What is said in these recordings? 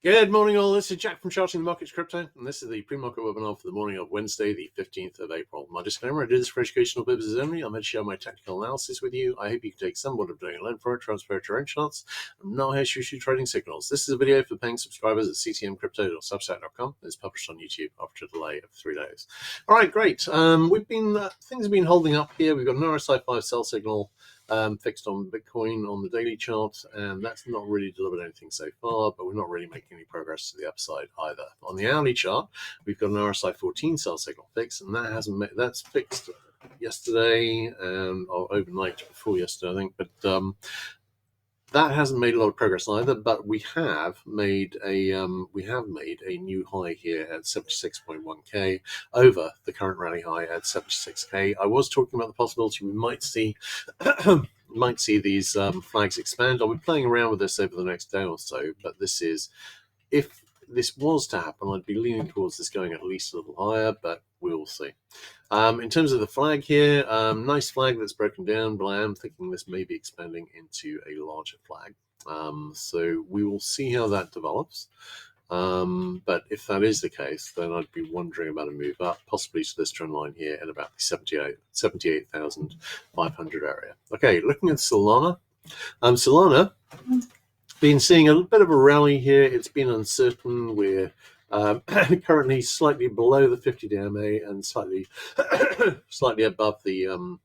Good morning, all. This is Jack from Charting the Markets Crypto, and this is the pre-market webinar for the morning of Wednesday, the 15th of April. My disclaimer: it is for educational purposes only. I'm here to share my technical analysis with you. I hope you can take somewhat of doing a learn for it, transfer it to your own charts. I'm not here to issue trading signals. This is a video for paying subscribers at ctmcrypto.substack.com. It's published on YouTube after a delay of 3 days. All right, great. Things have been holding up here. We've got an RSI 5 sell signal fixed on Bitcoin on the daily chart, and that's not really delivered anything so far, but we're not really making any progress to the upside either. On the hourly chart, we've got an RSI 14 sell signal fixed, and that's fixed yesterday and overnight before yesterday, I think, but that hasn't made a lot of progress either, but we have made a new high here at 76.1k over the current rally high at 76k. I was talking about the possibility we might see these flags expand. I'll be playing around with this over the next day or so, but if this was to happen, I'd be leaning towards this going at least a little higher, but we'll see. In terms of the flag here, nice flag that's broken down, but I am thinking this may be expanding into a larger flag. So we will see how that develops. But if that is the case, then I'd be wondering about a move up, possibly to this trend line here at about the 78,500 area. Okay, looking at Solana. Solana been seeing a bit of a rally here. It's been uncertain. We're currently slightly below the 50 DMA and slightly above the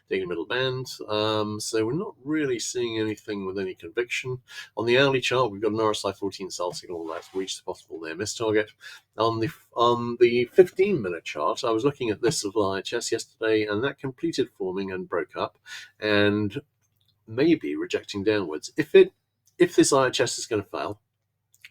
daily middle band. So we're not really seeing anything with any conviction. On the hourly chart, we've got an RSI 14 sell signal that's reached the possible near miss target. On the 15-minute chart, I was looking at this little IHS yesterday, and that completed forming and broke up, and maybe rejecting downwards. If this IHS is going to fail,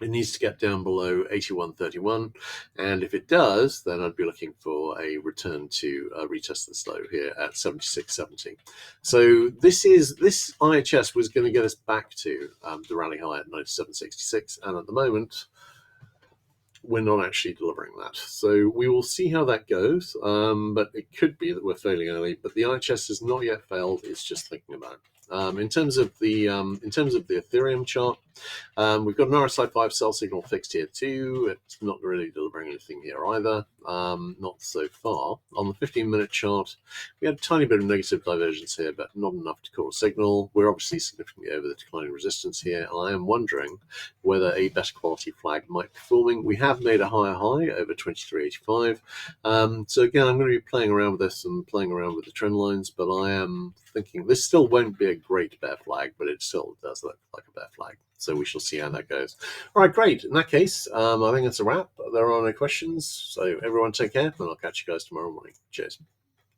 it needs to get down below 81.31, and if it does, then I'd be looking for a return to retest this low here at 76.70. So this IHS was going to get us back to the rally high at 97.66, and at the moment we're not actually delivering that. So we will see how that goes, but it could be that we're failing early. But the IHS has not yet failed; it's just thinking about it. In terms of the Ethereum chart, we've got an RSI 5 sell signal fixed here too. It's not really delivering anything here either, not so far. On the 15-minute chart, we had a tiny bit of negative divergence here, but not enough to call a signal. We're obviously significantly over the declining resistance here, and I am wondering whether a better quality flag might be forming. We have made a higher high over 23.85. So again, I'm going to be playing around with this and playing around with the trend lines, but I am thinking this still won't be a great bear flag, but it still does look like a bear flag. So we shall see how that goes. All right, great. In that case, I think that's a wrap. There are no questions. So everyone take care, and I'll catch you guys tomorrow morning. Cheers.